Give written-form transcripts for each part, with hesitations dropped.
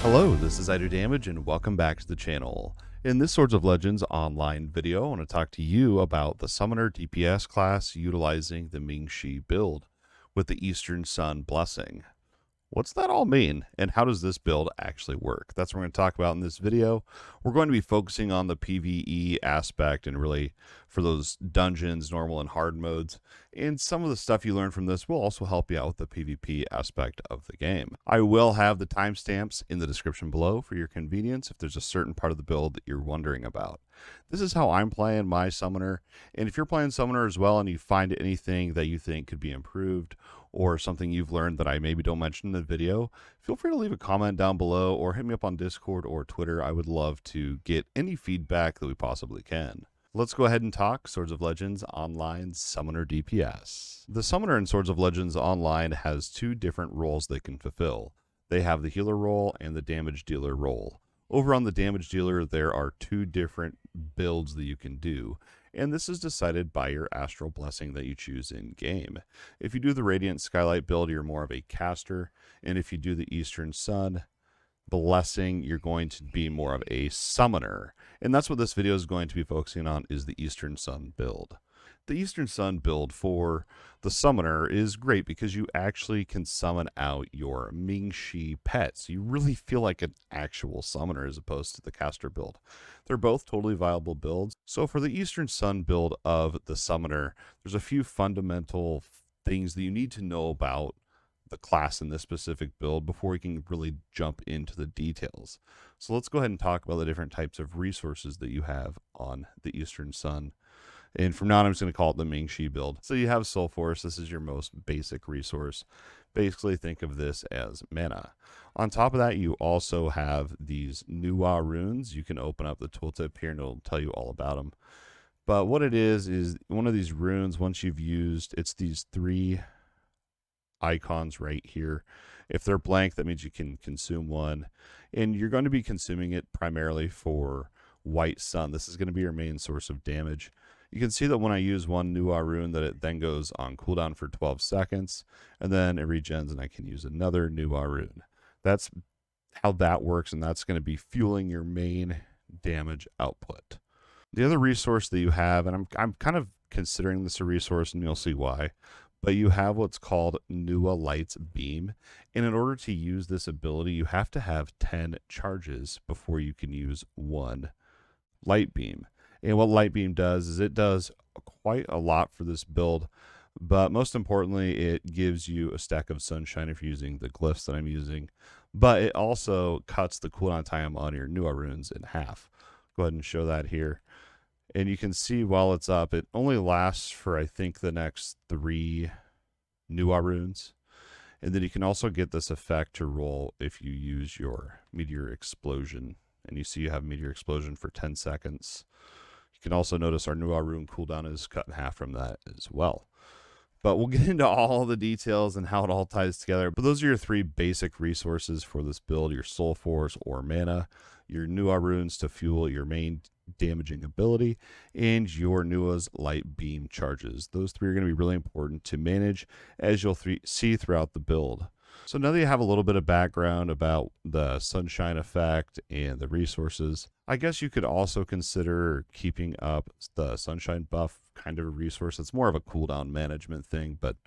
Hello, this is Idodmg and welcome back to the channel. In this Swords of Legends online video, I want to talk to you about the Summoner DPS class utilizing the Mingshi build with the Eastern Sun Blessing. What's that all mean, and how does this build actually work? That's what we're going to talk about in this video. We're going to be focusing on the PvE aspect and really for those dungeons, normal and hard modes. And some of the stuff you learn from this will also help you out with the PvP aspect of the game. I will have the timestamps in the description below for your convenience if there's a certain part of the build that you're wondering about. This is how I'm playing my Summoner, and if you're playing Summoner as well and you find anything that you think could be improved or something you've learned that I maybe don't mention in the video, feel free to leave a comment down below or hit me up on Discord or Twitter. I would love to get any feedback that we possibly can. Let's go ahead and talk Swords of Legends Online Summoner DPS. The Summoner in Swords of Legends Online has two different roles they can fulfill. They have the healer role and the damage dealer role. Over on the damage dealer, there are two different builds that you can do, and this is decided by your Astral Blessing that you choose in game. If you do the Radiant Skylight build, you're more of a caster, and if you do the Eastern Sun Blessing, you're going to be more of a summoner. And that's what this video is going to be focusing on, is the Eastern Sun build. The Eastern Sun build for the summoner is great because you actually can summon out your Mingshi pets. You really feel like an actual summoner as opposed to the caster build. They're both totally viable builds. So for the Eastern Sun build of the summoner, there's a few fundamental things that you need to know about the class in this specific build before we can really jump into the details. So let's go ahead and talk about the different types of resources that you have on the Eastern Sun. And from now on, I'm just going to call it the Mingshi build. So you have Soul Force. This is your most basic resource. Basically, think of this as mana. On top of that, you also have these Nuwa runes. You can open up the tooltip here and it'll tell you all about them. But what it is one of these runes, once you've used, it's these three icons right here. If they're blank, that means you can consume one. And you're going to be consuming it primarily for White Sun. This is going to be your main source of damage. You can see that when I use one Nuwa rune that it then goes on cooldown for 12 seconds, and then it regens and I can use another Nuwa rune. That's how that works, and that's going to be fueling your main damage output. The other resource that you have, and I'm kind of considering this a resource, and you'll see why, but you have what's called Nuwa Light's Beam, and in order to use this ability, you have to have 10 charges before you can use one Light Beam. And what Light Beam does is it does quite a lot for this build, but most importantly, it gives you a stack of sunshine if you're using the glyphs that I'm using, but it also cuts the cooldown time on your Nuwa runes in half. Go ahead and show that here. And you can see while it's up, it only lasts for, I think, the next 3 Nuwa runes. And then you can also get this effect to roll if you use your Meteor Explosion. And you see you have Meteor Explosion for 10 seconds. You can also notice our Nuwa rune cooldown is cut in half from that as well. But we'll get into all the details and how it all ties together. But those are your 3 basic resources for this build: your Soul Force or mana, your Nuwa runes to fuel your main damaging ability, and your Nuwa's Light Beam charges. Those 3 are going to be really important to manage, as you'll see throughout the build. So now that you have a little bit of background about the sunshine effect and the resources, I guess you could also consider keeping up the sunshine buff kind of a resource. It's more of a cooldown management thing, but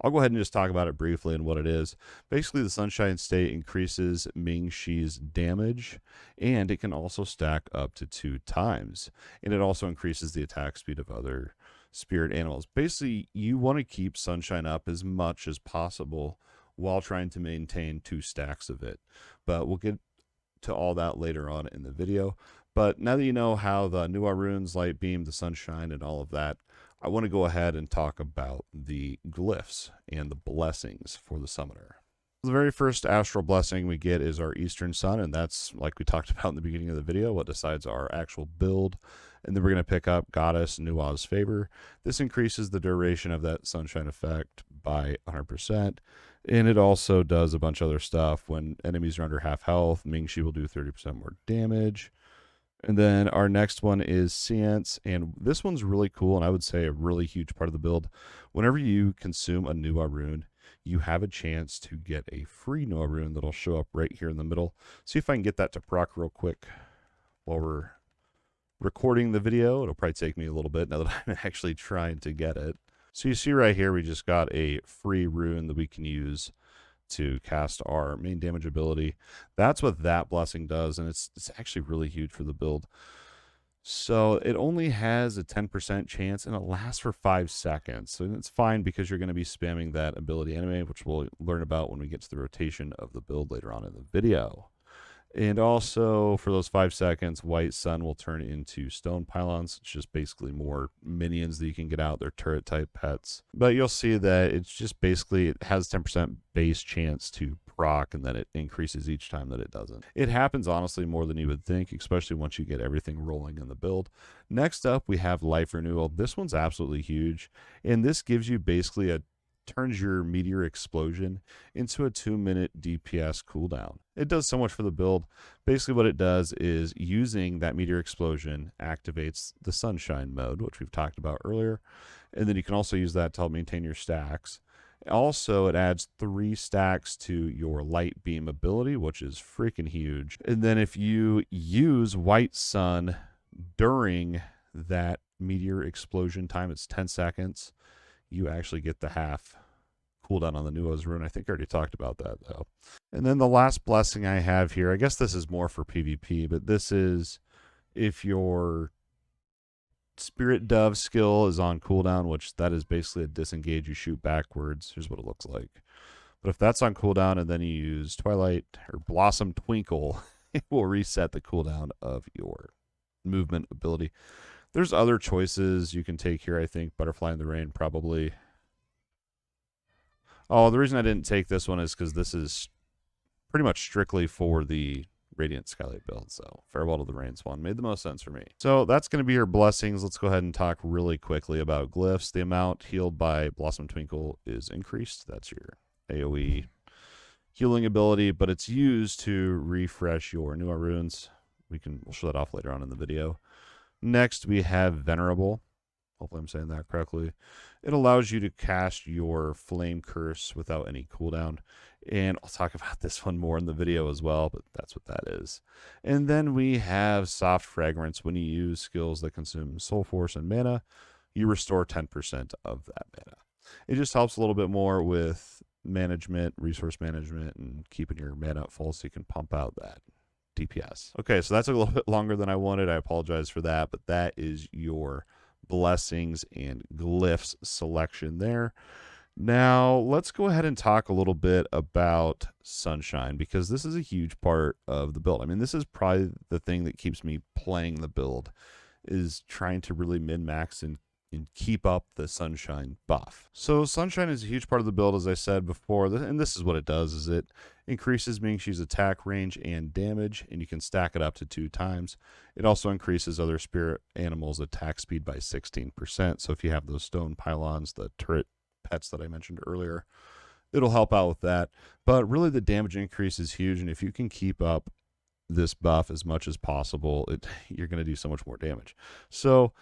I'll go ahead and just talk about it briefly and what it is. Basically, the sunshine state increases Mingshi's damage, and it can also stack up to 2 times. And it also increases the attack speed of other spirit animals. Basically, you want to keep sunshine up as much as possible while trying to maintain 2 stacks of it. But we'll get to all that later on in the video. But now that you know how the Nuwa runes, Light Beam, the sunshine, and all of that, I want to go ahead and talk about the glyphs and the blessings for the summoner. The very first astral blessing we get is our Eastern Sun, and that's, like we talked about in the beginning of the video, what decides our actual build. And then we're going to pick up Goddess Nuwa's Favor. This increases the duration of that sunshine effect by 100%. And it also does a bunch of other stuff. When enemies are under half health, Mingshi will do 30% more damage. And then our next one is Seance, and this one's really cool, and I would say a really huge part of the build. Whenever you consume a Nuwa rune, you have a chance to get a free Noah rune that'll show up right here in the middle. See if I can get that to proc real quick while we're recording the video. It'll probably take me a little bit now that I'm actually trying to get it. So you see right here, we just got a free rune that we can use to cast our main damage ability. That's what that blessing does, and it's actually really huge for the build. So it only has a 10% chance, and it lasts for 5 seconds. So it's fine because you're going to be spamming that ability anyway, which we'll learn about when we get to the rotation of the build later on in the video. And also, for those 5 seconds, White Sun will turn into stone pylons. It's just basically more minions that you can get out. They're turret-type pets. But you'll see that it's just basically, it has 10% base chance to proc, and then it increases each time that it doesn't. It happens, honestly, more than you would think, especially once you get everything rolling in the build. Next up, we have Life Renewal. This one's absolutely huge, and this gives you basically turns your meteor explosion into a 2-minute DPS cooldown. It does so much for the build. Basically what it does is using that meteor explosion activates the sunshine mode, which we've talked about earlier. And then you can also use that to help maintain your stacks. Also, it adds 3 stacks to your light beam ability, which is freaking huge. And then if you use White Sun during that meteor explosion time, it's 10 seconds. You actually get the half cooldown on the Nua's rune. I think I already talked about that, though. And then the last blessing I have here, I guess this is more for PvP, but this is if your Spirit Dove skill is on cooldown, which that is basically a disengage, you shoot backwards. Here's what it looks like. But if that's on cooldown and then you use Twilight or Blossom Twinkle, it will reset the cooldown of your movement ability. There's other choices you can take here, I think. Butterfly in the Rain, probably. Oh, the reason I didn't take this one is because this is pretty much strictly for the Radiant Skylight build. So Farewell to the Rains one made the most sense for me. So that's going to be your blessings. Let's go ahead and talk really quickly about Glyphs. The amount healed by Blossom Twinkle is increased. That's your AoE healing ability, but it's used to refresh your Nua runes. We'll show that off later on in the video. Next, we have Venerable. Hopefully I'm saying that correctly. It allows you to cast your Flame Curse without any cooldown. And I'll talk about this one more in the video as well, but that's what that is. And then we have Soft Fragrance. When you use skills that consume Soul Force and mana, you restore 10% of that mana. It just helps a little bit more with management, resource management, and keeping your mana full so you can pump out that DPS. Okay, so that's a little bit longer than I wanted. I apologize for that, but that is your blessings and glyphs selection there. Now, let's go ahead and talk a little bit about Sunshine, because this is a huge part of the build. I mean, this is probably the thing that keeps me playing the build, is trying to really min-max and keep up the Sunshine buff. So Sunshine is a huge part of the build, as I said before, and this is what it does, is it increases Mingshi's attack range and damage, and you can stack it up to 2 times. It also increases other spirit animals' attack speed by 16%, so if you have those stone pylons, the turret pets that I mentioned earlier, it'll help out with that. But really the damage increase is huge, and if you can keep up this buff as much as possible, you're going to do so much more damage. So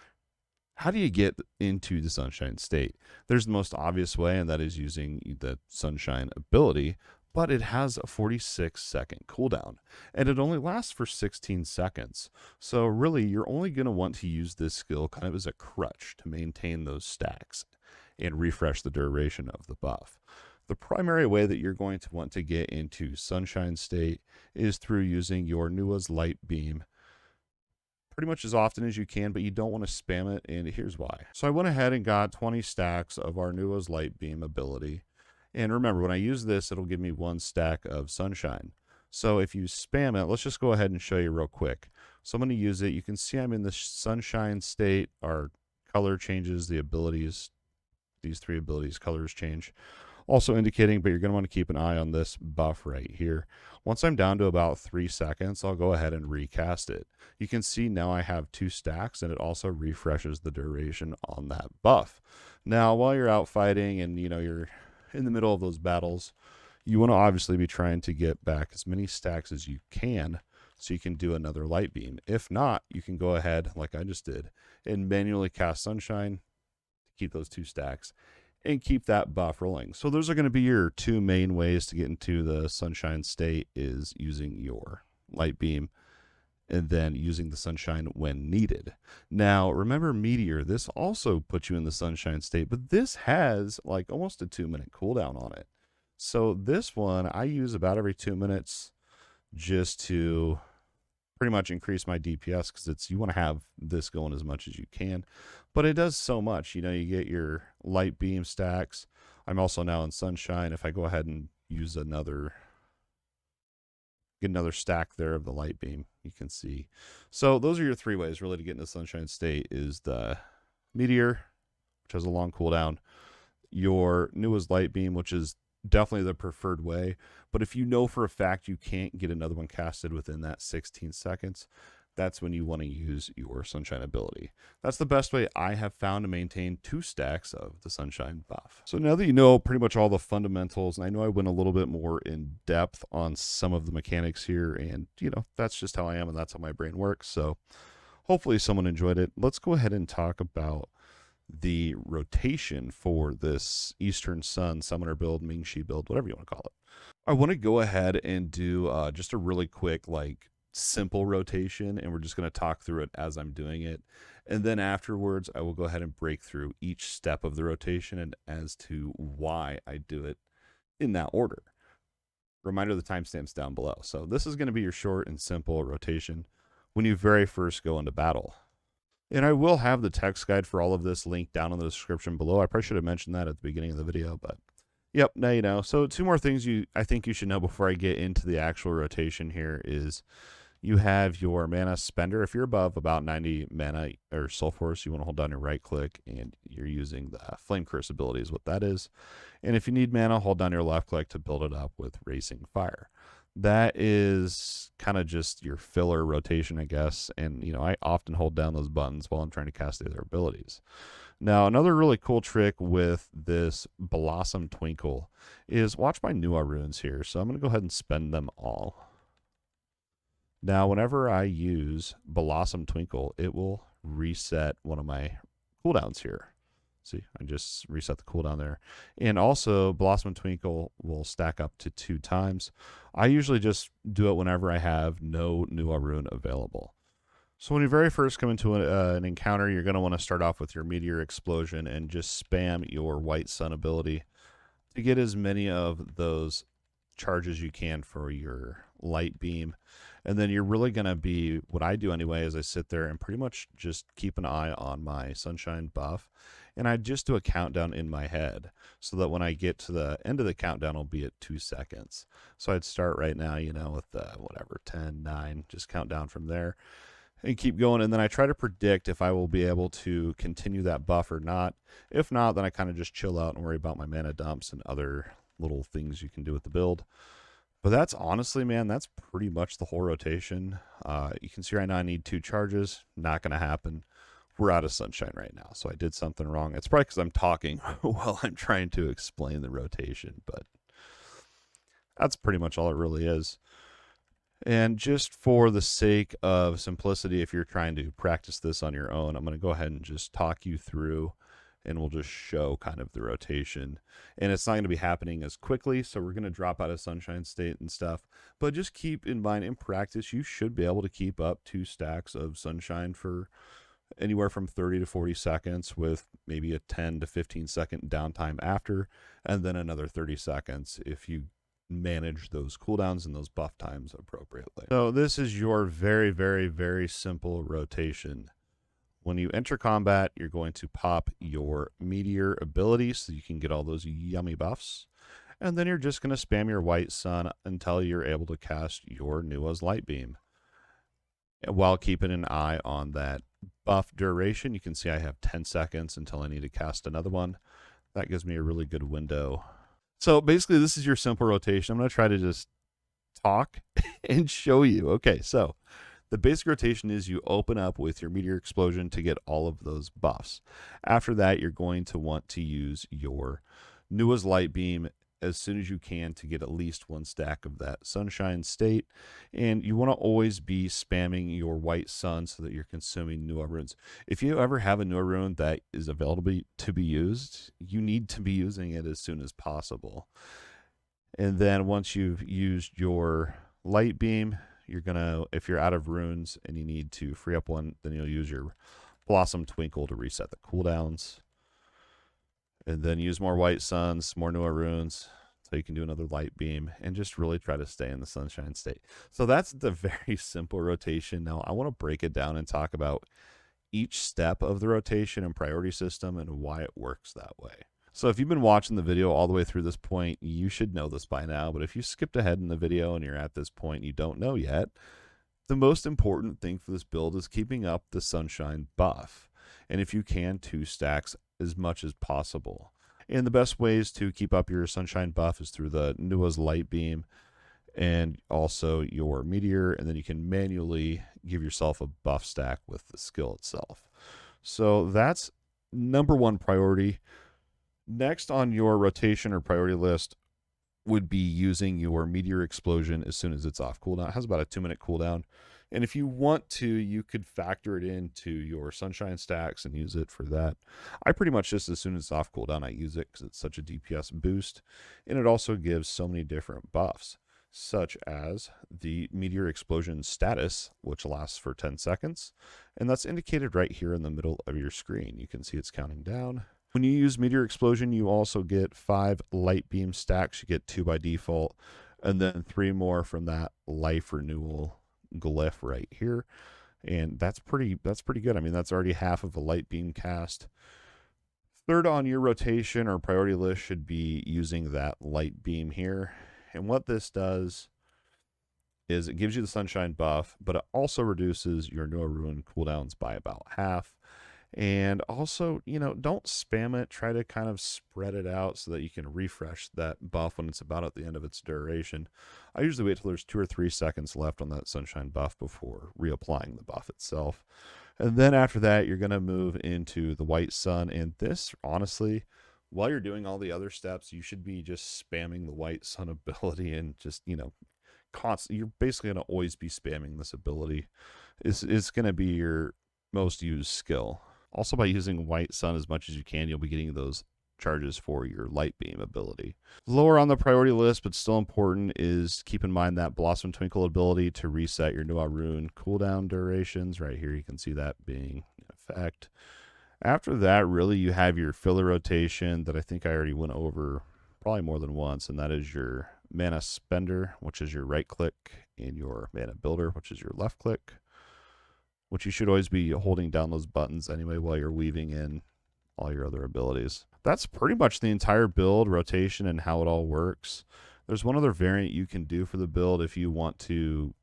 how do you get into the Sunshine state? There's the most obvious way, and that is using the Sunshine ability, but it has a 46-second cooldown, and it only lasts for 16 seconds. So really, you're only going to want to use this skill kind of as a crutch to maintain those stacks and refresh the duration of the buff. The primary way that you're going to want to get into Sunshine state is through using your Nua's Light Beam pretty much as often as you can, but you don't want to spam it, and here's why. So I went ahead and got 20 stacks of our Nua's Light Beam ability, and remember, when I use this, it'll give me 1 stack of Sunshine. So if you spam it, let's just go ahead and show you real quick. So I'm going to use it. You can see I'm in the Sunshine state. Our color changes, the abilities, these 3 abilities, colors change. Also indicating, but you're going to want to keep an eye on this buff right here. Once I'm down to about 3 seconds, I'll go ahead and recast it. You can see now I have 2 stacks, and it also refreshes the duration on that buff. Now, while you're out fighting and you're in the middle of those battles, you want to obviously be trying to get back as many stacks as you can so you can do another light beam. If not, you can go ahead, like I just did, and manually cast Sunshine to keep those 2 stacks. and keep that buff rolling. So those are going to be your two main ways to get into the sunshine state, is using your light beam and then using the sunshine when needed. Now, remember Meteor, this also puts you in the sunshine state, but this has like almost a 2-minute cooldown on it. So this one I use about every 2 minutes just to pretty much increase my DPS, because you want to have this going as much as you can. But it does so much. You know, you get your light beam stacks. I'm also now in sunshine. If I go ahead and use get another stack there of the light beam, you can see. So those are your three ways really to get into sunshine state: is the Meteor, which has a long cooldown, your newest light beam, which is definitely the preferred way. But if you know for a fact you can't get another one casted within that 16 seconds, that's when you want to use your sunshine ability. That's the best way I have found to maintain 2 stacks of the sunshine buff. So now that you know pretty much all the fundamentals, and I know I went a little bit more in depth on some of the mechanics here, and you know, that's just how I am and that's how my brain works. So hopefully someone enjoyed it. Let's go ahead and talk about the rotation for this Eastern Sun Summoner build, Mingshi build, whatever you want to call it. I want to go ahead and do just a really quick, like, simple rotation, and we're just going to talk through it as I'm doing it. And then afterwards, I will go ahead and break through each step of the rotation and as to why I do it in that order. Reminder, the timestamps down below. So this is going to be your short and simple rotation when you very first go into battle. And I will have the text guide for all of this linked down in the description below. I probably should have mentioned that at the beginning of the video, but yep, now you know. So 2 more things I think you should know before I get into the actual rotation here is you have your mana spender. If you're above about 90 mana or soul force, you want to hold down your right click, and you're using the flame curse ability is what that is. And if you need mana, hold down your left click to build it up with racing fire. That is kind of just your filler rotation, I guess. And, you know, I often hold down those buttons while I'm trying to cast the other abilities. Now, another really cool trick with this Blossom Twinkle is watch my Nua runes here. So I'm going to go ahead and spend them all. Now, whenever I use Blossom Twinkle, it will reset one of my cooldowns here. See, I just reset the cooldown there. And also, Blossom Twinkle will stack up to 2 times. I usually just do it whenever I have no Nua rune available. So when you very first come into an encounter, you're going to want to start off with your Meteor Explosion and just spam your White Sun ability to get as many of those charges you can for your light beam. And then you're really going to be, what I do anyway, is I sit there and pretty much just keep an eye on my sunshine buff. And I just do a countdown in my head so that when I get to the end of the countdown, I'll be at 2 seconds. So I'd start right now, you know, with whatever, 10, 9, just count down from there and keep going. And then I try to predict if I will be able to continue that buff or not. If not, then I kind of just chill out and worry about my mana dumps and other little things you can do with the build. But that's honestly, man, that's pretty much the whole rotation. You can see right now I need 2 charges. Not going to happen. We're out of sunshine right now, so I did something wrong. It's probably because I'm talking while I'm trying to explain the rotation, but that's pretty much all it really is. And just for the sake of simplicity, if you're trying to practice this on your own, I'm going to go ahead and just talk you through, and we'll just show kind of the rotation. And it's not going to be happening as quickly, so we're going to drop out of sunshine state and stuff. But just keep in mind, in practice, you should be able to keep up 2 stacks of sunshine for anywhere from 30 to 40 seconds with maybe a 10 to 15 second downtime after, and then another 30 seconds if you manage those cooldowns and those buff times appropriately. So this is your very, very, very simple rotation. When you enter combat, you're going to pop your Meteor ability so you can get all those yummy buffs. And then you're just going to spam your White Sun until you're able to cast your Nua's Light Beam. While keeping an eye on that buff duration, you can see I have 10 seconds until I need to cast another one. That gives me a really good window. So basically, this is your simple rotation. I'm going to try to just talk and show you. Okay, so the basic rotation is you open up with your Meteor Explosion to get all of those buffs. After that, you're going to want to use your Nua's Light Beam as soon as you can to get at least 1 stack of that sunshine state. And you want to always be spamming your white sun so that you're consuming Nua runes. If you ever have a Nua rune that is available to be used, you need to be using it as soon as possible. And then once you've used your light beam, you're gonna, if you're out of runes and you need to free up one, then you'll use your Blossom Twinkle to reset the cooldowns. And then use more white suns, more Nua runes, so you can do another light beam and just really try to stay in the sunshine state. So that's the very simple rotation. Now I want to break it down and talk about each step of the rotation and priority system and why it works that way. So if you've been watching the video all the way through this point, you should know this by now. But if you skipped ahead in the video and you're at this point and you don't know yet, the most important thing for this build is keeping up the sunshine buff. And if you can, 2 stacks as much as possible. And the best ways to keep up your sunshine buff is through the Nua's light beam and also your meteor, and then you can manually give yourself a buff stack with the skill itself. So that's number 1 priority. Next on your rotation or priority list would be using your meteor explosion as soon as it's off cooldown. It has about a 2-minute cooldown. And if you want to, you could factor it into your sunshine stacks and use it for that. I pretty much just, as soon as it's off cooldown, I use it because it's such a DPS boost. And it also gives so many different buffs, such as the meteor explosion status, which lasts for 10 seconds. And that's indicated right here in the middle of your screen. You can see it's counting down. When you use meteor explosion, you also get 5 light beam stacks. You get 2 by default, and then 3 more from that life renewal glyph right here. And that's pretty good. I mean, that's already half of a light beam cast. Third on your rotation or priority list should be using that light beam here. And what this does is it gives you the sunshine buff, but it also reduces your Nua rune cooldowns by about half. And also, you know, don't spam it. Try to kind of spread it out so that you can refresh that buff when it's about at the end of its duration. I usually wait till there's 2 or 3 seconds left on that sunshine buff before reapplying the buff itself. And then after that, you're going to move into the white sun. And this, honestly, while you're doing all the other steps, you should be just spamming the white sun ability and just, you know, you're basically going to always be spamming this ability. It's going to be your most used skill. Also, by using white sun as much as you can, you'll be getting those charges for your light beam ability. Lower on the priority list, but still important, is keep in mind that Blossom Twinkle ability to reset your Nua rune cooldown durations. Right here, you can see that being in effect. After that, really, you have your filler rotation that I think I already went over probably more than once, and that is your mana spender, which is your right click, and your mana builder, which is your left click, which you should always be holding down those buttons anyway while you're weaving in all your other abilities. That's pretty much the entire build, rotation, and how it all works. There's one other variant you can do for the build if you want to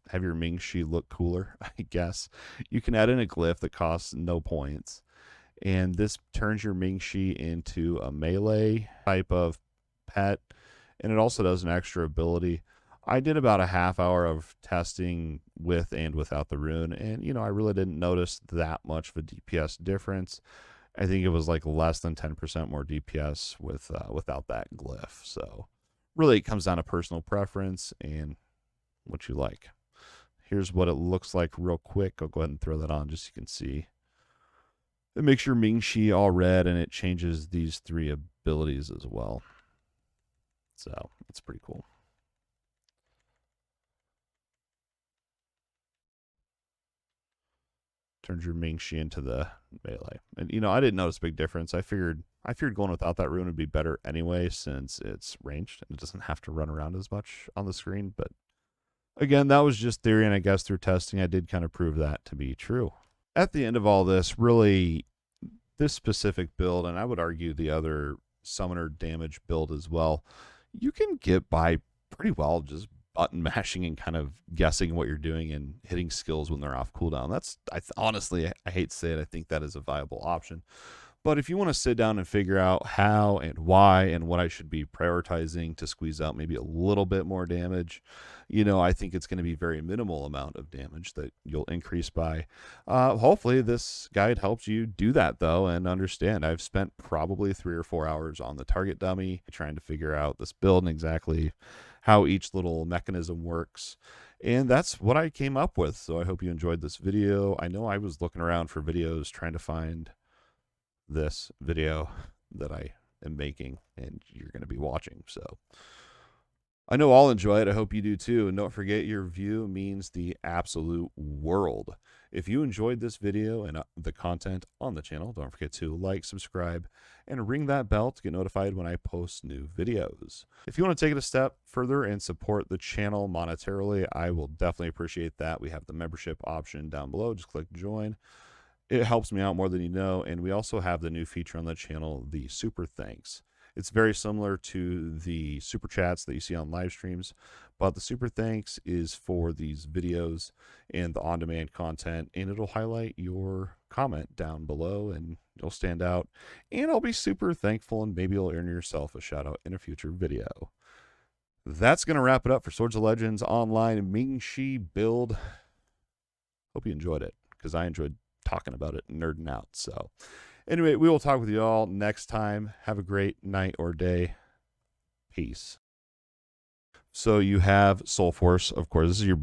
have your Mingshi look cooler, I guess. You can add in a glyph that costs no points. And this turns your Mingshi into a melee type of pet. And it also does an extra ability. I did about a half hour of testing with and without the rune, and you know, I really didn't notice that much of a DPS difference. I think it was like less than 10% more DPS with without that glyph. So really, it comes down to personal preference and what you like. Here's what it looks like real quick. I'll go ahead and throw that on just so you can see. It makes your Mingshi all red, and it changes these 3 abilities as well. So it's pretty cool. Turns your Mingshi into the melee. And you know, I didn't notice a big difference. I figured going without that rune would be better anyway, since it's ranged and it doesn't have to run around as much on the screen. But again, that was just theory, and I guess through testing I did kind of prove that to be true. At the end of all this, really, this specific build, and I would argue the other summoner damage build as well, you can get by pretty well just button mashing and kind of guessing what you're doing and hitting skills when they're off cooldown. That's honestly, I hate to say it, I think that is a viable option. But if you want to sit down and figure out how and why and what I should be prioritizing to squeeze out maybe a little bit more damage, I think it's going to be very minimal amount of damage that you'll increase by. Hopefully this guide helps you do that, though, and understand. I've spent probably 3 or 4 hours on the target dummy trying to figure out this build and exactly how each little mechanism works. And that's what I came up with. So I hope you enjoyed this video. I know I was looking around for videos trying to find this video that I am making and you're going to be watching. So I know I'll enjoy it. I hope you do too. And don't forget, your view means the absolute world. If you enjoyed this video and the content on the channel, don't forget to like, subscribe, and ring that bell to get notified when I post new videos. If you want to take it a step further and support the channel monetarily, I will definitely appreciate that. We have the membership option down below. Just click join. It helps me out more than you know. And we also have the new feature on the channel, the super thanks. It's very similar to the super chats that you see on live streams, but the super thanks is for these videos and the on-demand content, and it'll highlight your comment down below and you'll stand out, and I'll be super thankful, and maybe you'll earn yourself a shout out in a future video. That's going to wrap it up for Swords of Legends Online Mingshi Build. Hope you enjoyed it, because I enjoyed talking about it and nerding out. So anyway, we will talk with you all next time. Have a great night or day. Peace. So you have Soul Force, of course. This is your